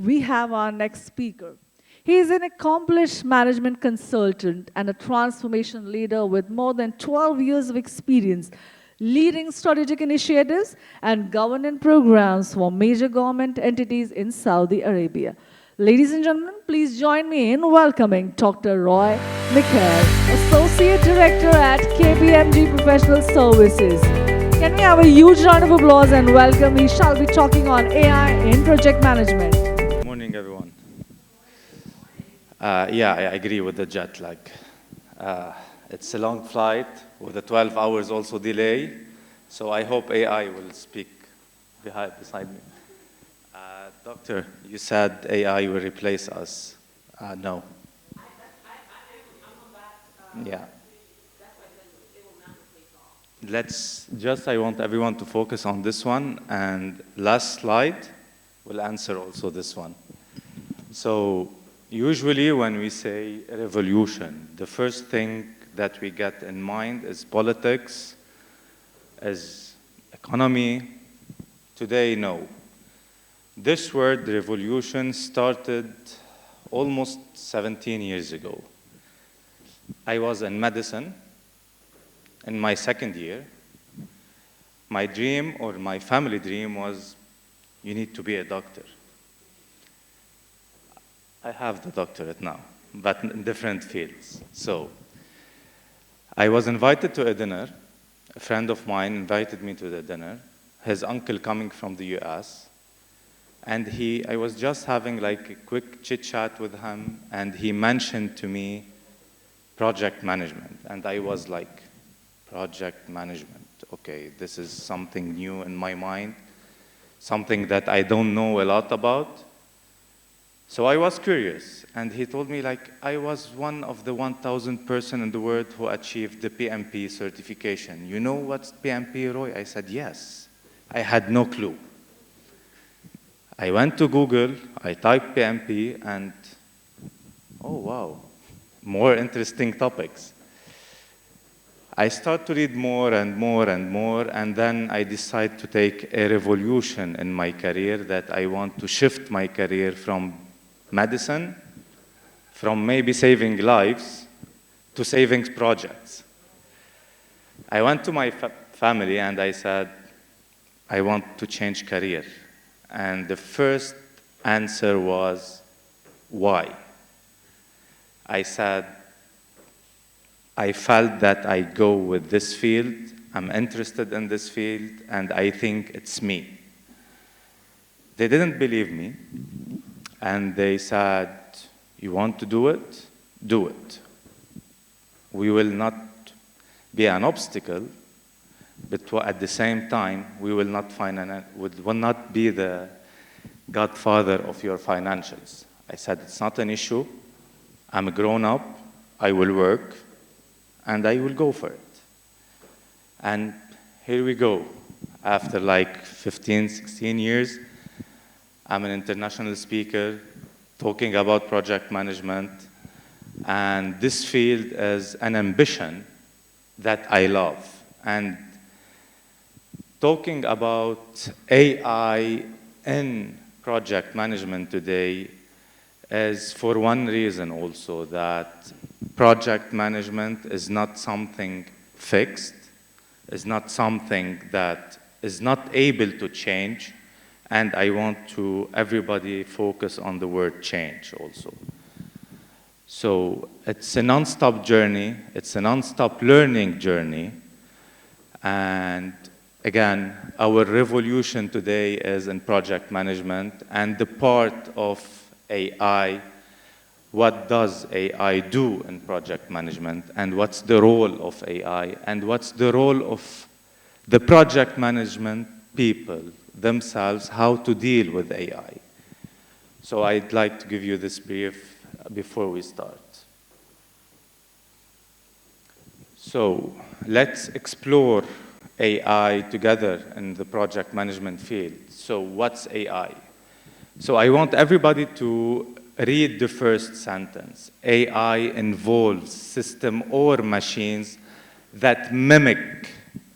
we have our next speaker. He is an accomplished management consultant and a transformation leader with more than 12 years of experience leading strategic initiatives and governance programs for major government entities in Saudi Arabia. Ladies and gentlemen, please join me in welcoming Dr. Roy Mikhael, Associate Director at KPMG Professional Services. Can we have a huge round of applause and welcome? We shall be talking on AI in project management. Good morning, everyone. Yeah, I agree with the jet lag. It's a long flight with a 12 hours also delay, so I hope AI will speak beside me. Doctor, you said AI will replace us. No. Yeah. I want everyone to focus on this one, and last slide will answer also this one. So usually when we say revolution, the first thing that we get in mind is politics, is economy. Today, no. This word revolution started almost 17 years ago. I was in medicine in my second year. My dream, or my family dream, was you need to be a doctor. I have the doctorate now, but in different fields. So I was invited to a dinner. A friend of mine invited me to the dinner. His uncle coming from the US. And I was just having like a quick chit chat with him, and he mentioned to me project management. And I was like, project management, okay, this is something new in my mind, something that I don't know a lot about. So I was curious, and he told me like, I was one of the 1,000 person in the world who achieved the PMP certification. You know what's PMP, Roy? I said, yes. I had no clue. I went to Google, I typed PMP, and oh wow, more interesting topics. I start to read more and more and more, and then I decide to take a revolution in my career, that I want to shift my career from medicine, from maybe saving lives, to saving projects. I went to my family and I said, I want to change career. And the first answer was, why? I said, I felt that I go with this field, I'm interested in this field, and I think it's me. They didn't believe me, and they said, you want to do it? Do it. We will not be an obstacle, but at the same time, we will not be the godfather of your financials. I said, it's not an issue. I'm a grown up, I will work, and I will go for it. And here we go. After like 15, 16 years, I'm an international speaker talking about project management, and this field is an ambition that I love. And talking about AI in project management today is for one reason also, that project management is not something fixed, is not something that is not able to change, and I want to everybody focus on the word change also. So it's a non-stop journey, it's a non-stop learning journey, and again, our revolution today is in project management, and the part of AI, what does AI do in project management, and what's the role of AI, and what's the role of the project management people themselves, how to deal with AI. So I'd like to give you this brief before we start. So let's explore AI together in the project management field. So what's AI? So I want everybody to read the first sentence. AI involves systems or machines that mimic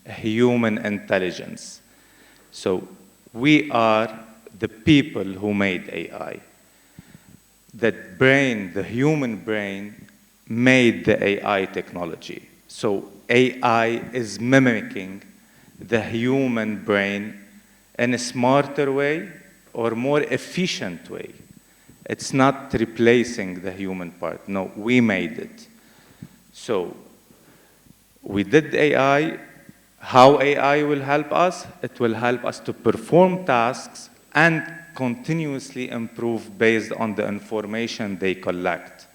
human intelligence. So we are the people who made AI. that brain, the human brain, made the AI technology. So AI is mimicking the human brain in a smarter way or more efficient way. It's not replacing the human part. No, we made it. So we did AI. How AI will help us? It will help us to perform tasks and continuously improve based on the information they collect.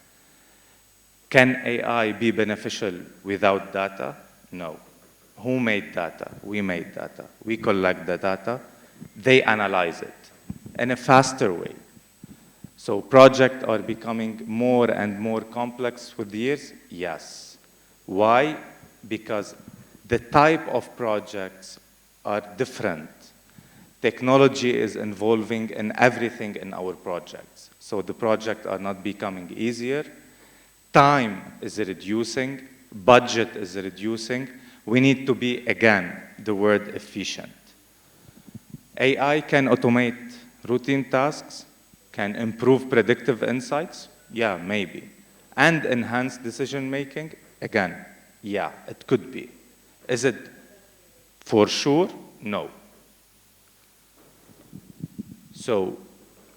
Can AI be beneficial without data? No. Who made data? We made data. We collect the data. They analyze it in a faster way. So projects are becoming more and more complex with the years? Yes. Why? Because the type of projects are different. Technology is involving in everything in our projects. So the projects are not becoming easier. Time is reducing. Budget is reducing. We need to be, again, the word efficient. AI can automate routine tasks, can improve predictive insights. Yeah, maybe. And enhance decision making. Again, yeah, it could be. Is it for sure? No. So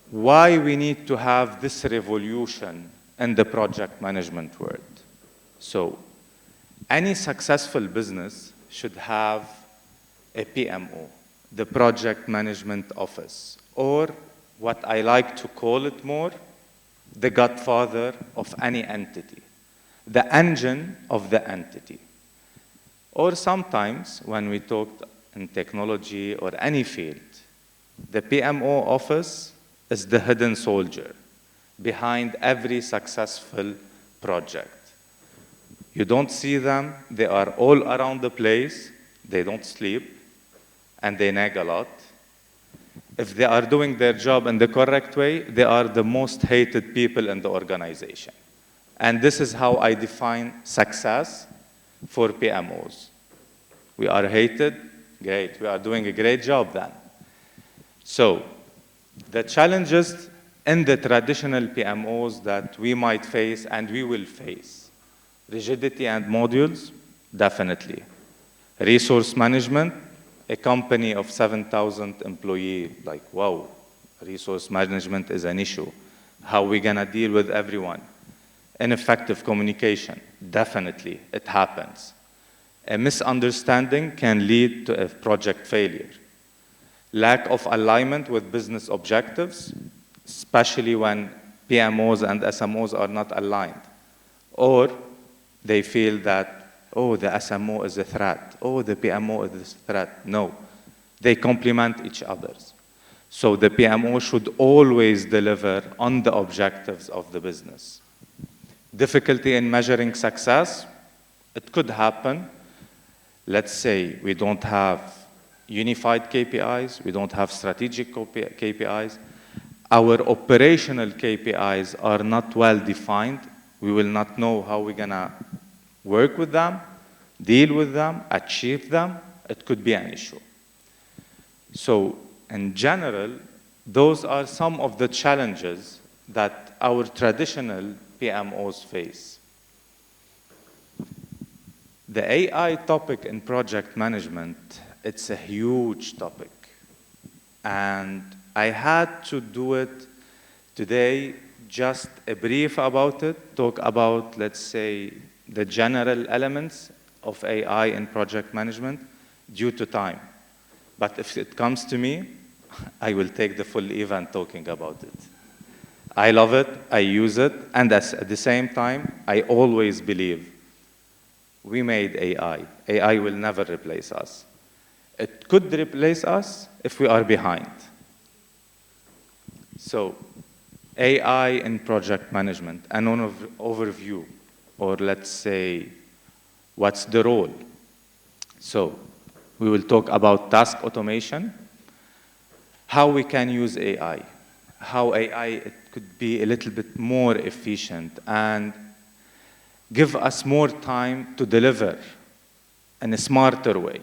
why we need to have this revolution in the project management world? So any successful business should have a PMO, the project management office, or what I like to call it more, the godfather of any entity, the engine of the entity. Or sometimes, when we talk in technology or any field, the PMO office is the hidden soldier behind every successful project. You don't see them. They are all around the place. They don't sleep, and they nag a lot. If they are doing their job in the correct way, they are the most hated people in the organization. And this is how I define success for PMOs. We are hated, great. We are doing a great job then. So the challenges in the traditional PMOs that we might face and we will face: rigidity and modules, definitely. Resource management, a company of 7,000 employees, like, wow, resource management is an issue. How are we gonna deal with everyone? Ineffective communication, definitely, it happens. A misunderstanding can lead to a project failure. Lack of alignment with business objectives, especially when PMOs and SMOs are not aligned. Or they feel that, oh, the SMO is a threat. Oh, the PMO is a threat. No, they complement each other. So the PMO should always deliver on the objectives of the business. Difficulty in measuring success, it could happen. Let's say we don't have unified KPIs, we don't have strategic KPIs. Our operational KPIs are not well defined. We will not know how we're gonna work with them, deal with them, achieve them. It could be an issue. So in general, those are some of the challenges that our traditional PMOs face. The AI topic in project management, it's a huge topic. And I had to do it today, just a brief about it, talk about, let's say, the general elements of AI in project management due to time. But if it comes to me, I will take the full event talking about it. I love it, I use it, and at the same time, I always believe we made AI. AI will never replace us. It could replace us if we are behind. So, AI in project management, an overview, or let's say, what's the role? So, we will talk about task automation, how we can use AI, how AI it could be a little bit more efficient and give us more time to deliver in a smarter way.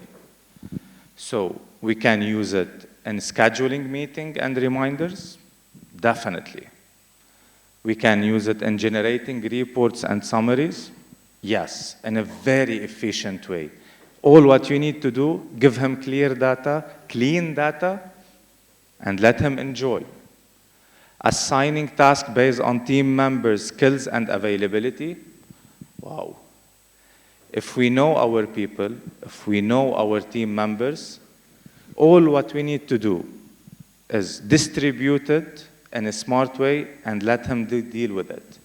So we can use it in scheduling meeting and reminders, definitely. We can use it in generating reports and summaries. Yes, in a very efficient way. All what you need to do, give him clear data, clean data, and let him enjoy. Assigning tasks based on team members' skills and availability. Wow. If we know our people, if we know our team members, all what we need to do is distribute it in a smart way and let him deal with it.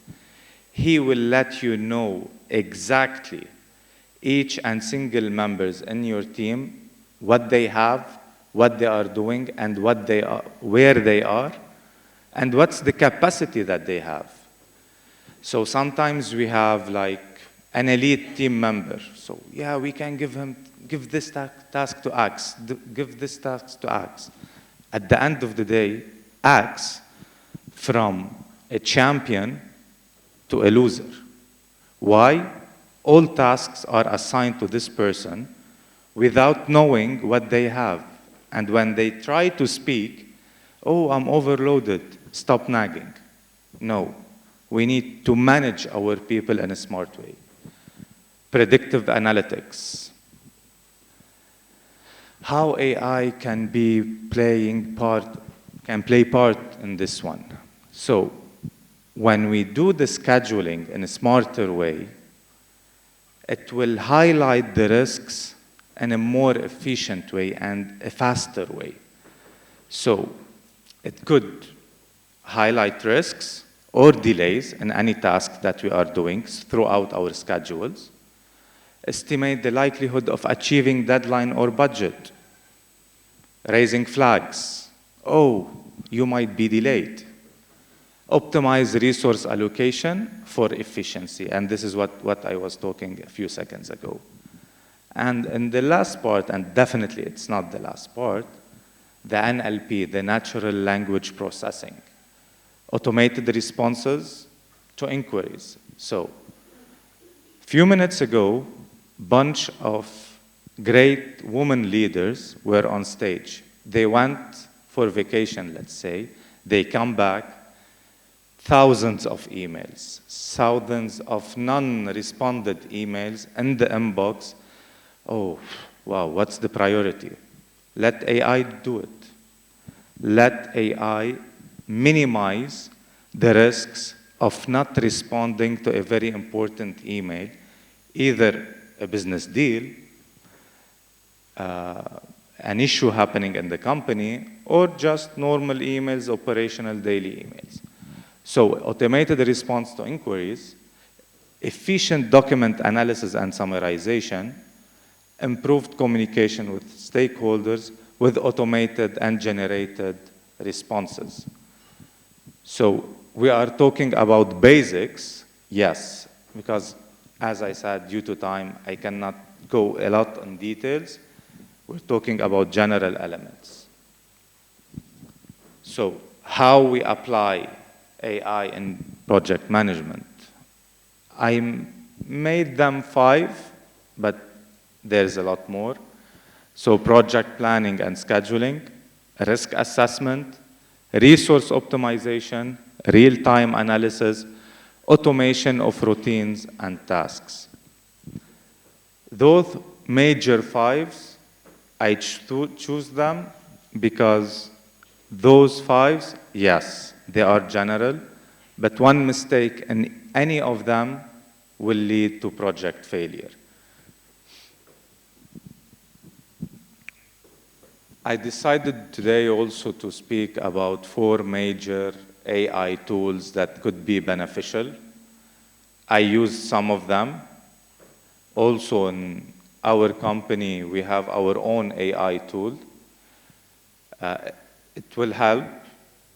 He will let you know exactly each and single members in your team, what they have, what they are doing, and what they are, where they are, and what's the capacity that they have. So sometimes we have like an elite team member. So yeah, we can give this task to X, give this task to X. At the end of the day, X from a champion to a loser. Why? All tasks are assigned to this person without knowing what they have. And when they try to speak, oh, I'm overloaded, stop nagging. No, we need to manage our people in a smart way. Predictive analytics. How AI can play part in this one. So when we do the scheduling in a smarter way, it will highlight the risks in a more efficient way and a faster way. So it could highlight risks or delays in any task that we are doing throughout our schedules, estimate the likelihood of achieving deadline or budget, raising flags. Oh, you might be delayed. Optimize resource allocation for efficiency. And this is what I was talking a few seconds ago. And in the last part, and definitely it's not the last part, the NLP, the natural language processing. Automated responses to inquiries. So, a few minutes ago, bunch of great women leaders were on stage. They went for vacation, let's say. They come back, thousands of emails, thousands of non-responded emails in the inbox. Oh, wow, what's the priority? Let AI do it. Let AI minimize the risks of not responding to a very important email, either a business deal, an issue happening in the company, or just normal emails, operational daily emails. So automated response to inquiries, efficient document analysis and summarization, improved communication with stakeholders with automated and generated responses. So we are talking about basics, yes, because as I said, due to time, I cannot go a lot in details. We're talking about general elements. So how we apply AI in project management. I made them 5, but there's a lot more. So project planning and scheduling, risk assessment, resource optimization, real-time analysis, automation of routines and tasks. Those major 5s, I choose them because those 5s, yes, they are general, but one mistake in any of them will lead to project failure. I decided today also to speak about 4 major AI tools that could be beneficial. I use some of them. Also in our company, we have our own AI tool. It will help.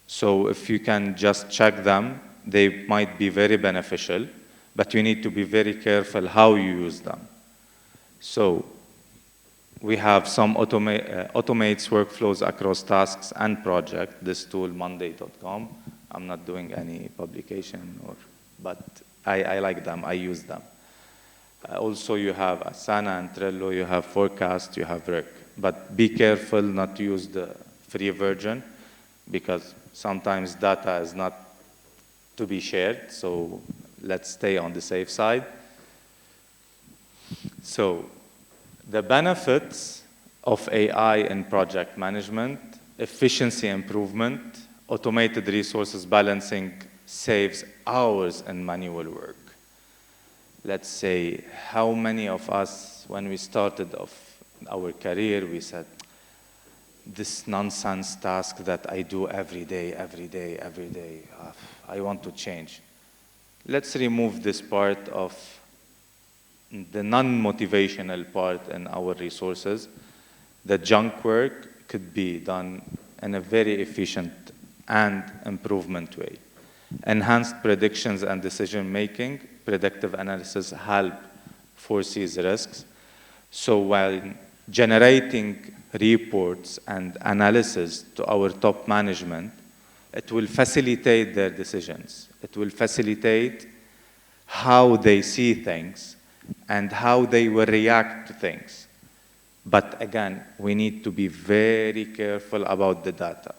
So if you can just check them, they might be very beneficial, but you need to be very careful how you use them. So we have some automates workflows across tasks and projects. This tool, monday.com. I'm not doing any publication, but I like them. I use them. Also, you have Asana and Trello. You have Forecast. You have Rick. But be careful not to use the free version because sometimes data is not to be shared, so let's stay on the safe side. So the benefits of AI in project management: efficiency improvement, automated resources balancing saves hours in manual work. Let's say, how many of us, when we started off our career, we said, this nonsense task that I do every day, I want to change. Let's remove this part of the non-motivational part in our resources. The junk work could be done in a very efficient and improvement way. Enhanced predictions and decision-making, predictive analysis help foresee risks. So while generating reports and analysis to our top management, it will facilitate their decisions. It will facilitate how they see things and how they will react to things. But again, we need to be very careful about the data.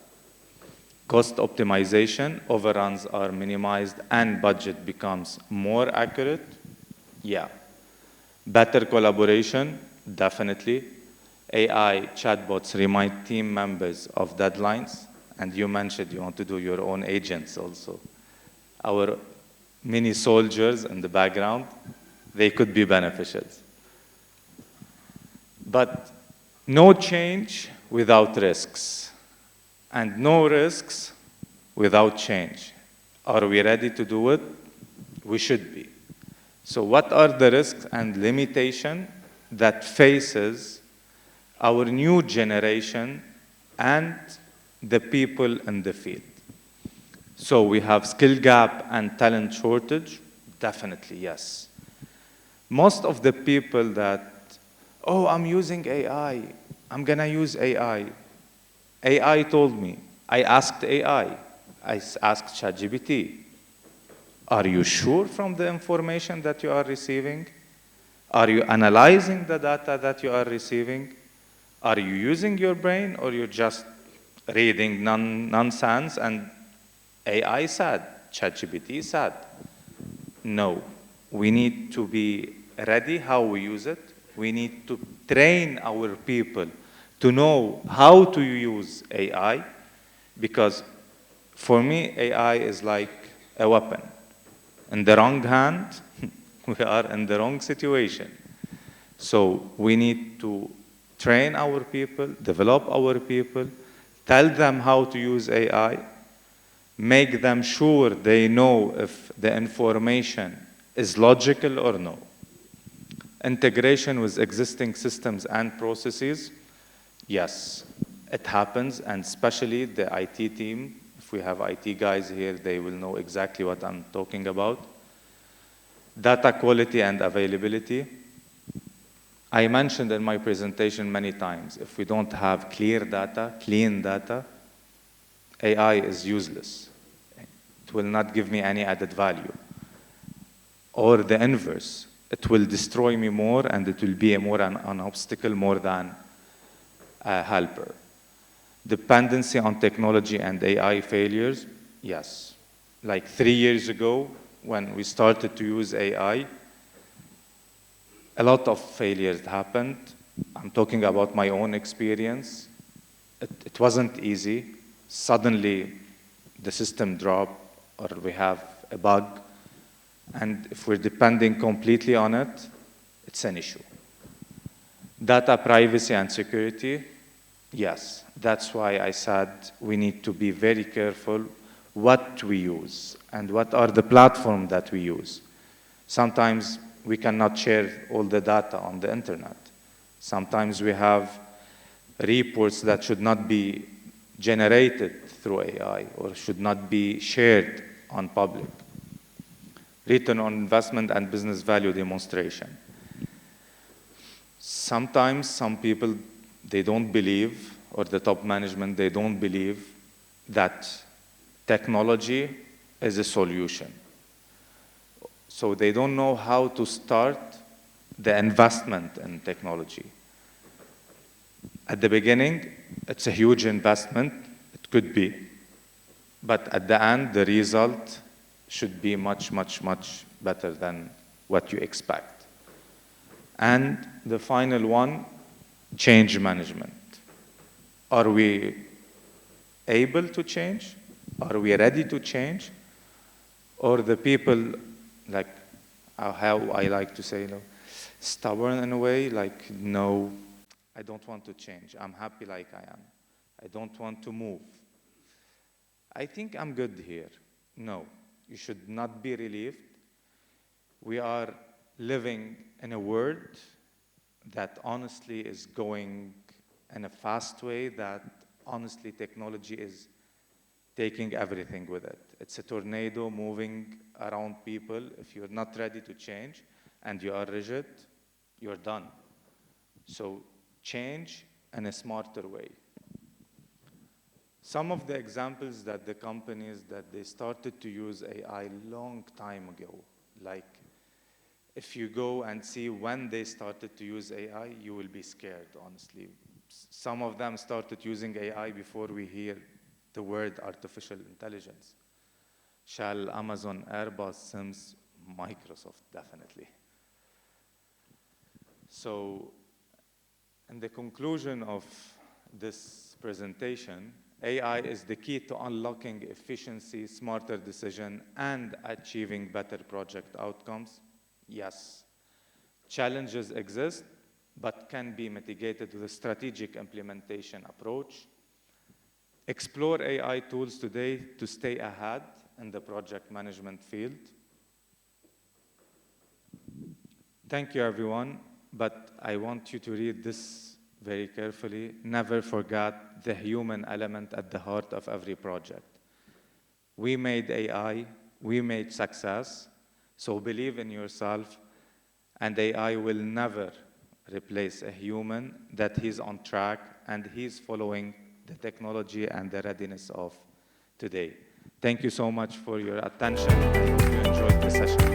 Cost optimization, overruns are minimized, and budget becomes more accurate. Yeah. Better collaboration, definitely. AI chatbots remind team members of deadlines, and you mentioned you want to do your own agents also. Our mini soldiers in the background, they could be beneficial. But no change without risks, and no risks without change. Are we ready to do it? We should be. So what are the risks and limitations that faces our new generation and the people in the field? So we have skill gap and talent shortage? Definitely, yes. Most of the people that, oh, I'm using AI, I'm gonna use AI. AI told me. I asked AI. I asked ChatGPT. Are you sure from the information that you are receiving? Are you analyzing the data that you are receiving? Are you using your brain, or you're just reading nonsense? And AI said, ChatGPT said. No, we need to be ready how we use it. We need to train our people to know how to use AI, because for me, AI is like a weapon. In the wrong hand, we are in the wrong situation. So we need to train our people, develop our people, tell them how to use AI, make them sure they know if the information is logical or no. Integration with existing systems and processes, yes, it happens, and especially the IT team. If we have IT guys here, they will know exactly what I'm talking about. Data quality and availability. I mentioned in my presentation many times, if we don't have clear data, clean data, AI is useless. It will not give me any added value. Or the inverse. It will destroy me more, and it will be more an obstacle more than a helper. Dependency on technology and AI failures, yes. Like 3 years ago, when we started to use AI, a lot of failures happened. I'm talking about my own experience. It wasn't easy. Suddenly, the system dropped, or we have a bug. And if we're depending completely on it, it's an issue. Data privacy and security, yes. That's why I said we need to be very careful what we use and what are the platforms that we use. Sometimes we cannot share all the data on the internet. Sometimes we have reports that should not be generated through AI or should not be shared on public. Return on investment and business value demonstration. Sometimes some people, they don't believe, or the top management, they don't believe that technology is a solution. So they don't know how to start the investment in technology. At the beginning, it's a huge investment. It could be. But at the end, the result should be much, much, much better than what you expect. And the final one, change management. Are we able to change? Are we ready to change? Or the people, like how I like to say, stubborn in a way, like, no, I don't want to change. I'm happy like I am. I don't want to move. I think I'm good here. No, you should not be relieved. We are living in a world that honestly is going in a fast way, that honestly technology is taking everything with it. It's a tornado moving around people. If you're not ready to change and you are rigid, you're done. So change in a smarter way. Some of the examples that the companies that they started to use AI long time ago, like if you go and see when they started to use AI, you will be scared, honestly. Some of them started using AI before we hear the word artificial intelligence. Shell, Amazon, Airbus, Sims, Microsoft, definitely. So, in the conclusion of this presentation, AI is the key to unlocking efficiency, smarter decision, and achieving better project outcomes. Yes, challenges exist, but can be mitigated with a strategic implementation approach. Explore AI tools today to stay ahead in the project management field. Thank you, everyone, but I want you to read this very carefully. Never forget the human element at the heart of every project. We made AI, we made success, so believe in yourself, and AI will never replace a human, that he's on track and he's following the technology and the readiness of today. Thank you so much for your attention. I hope you enjoyed the session.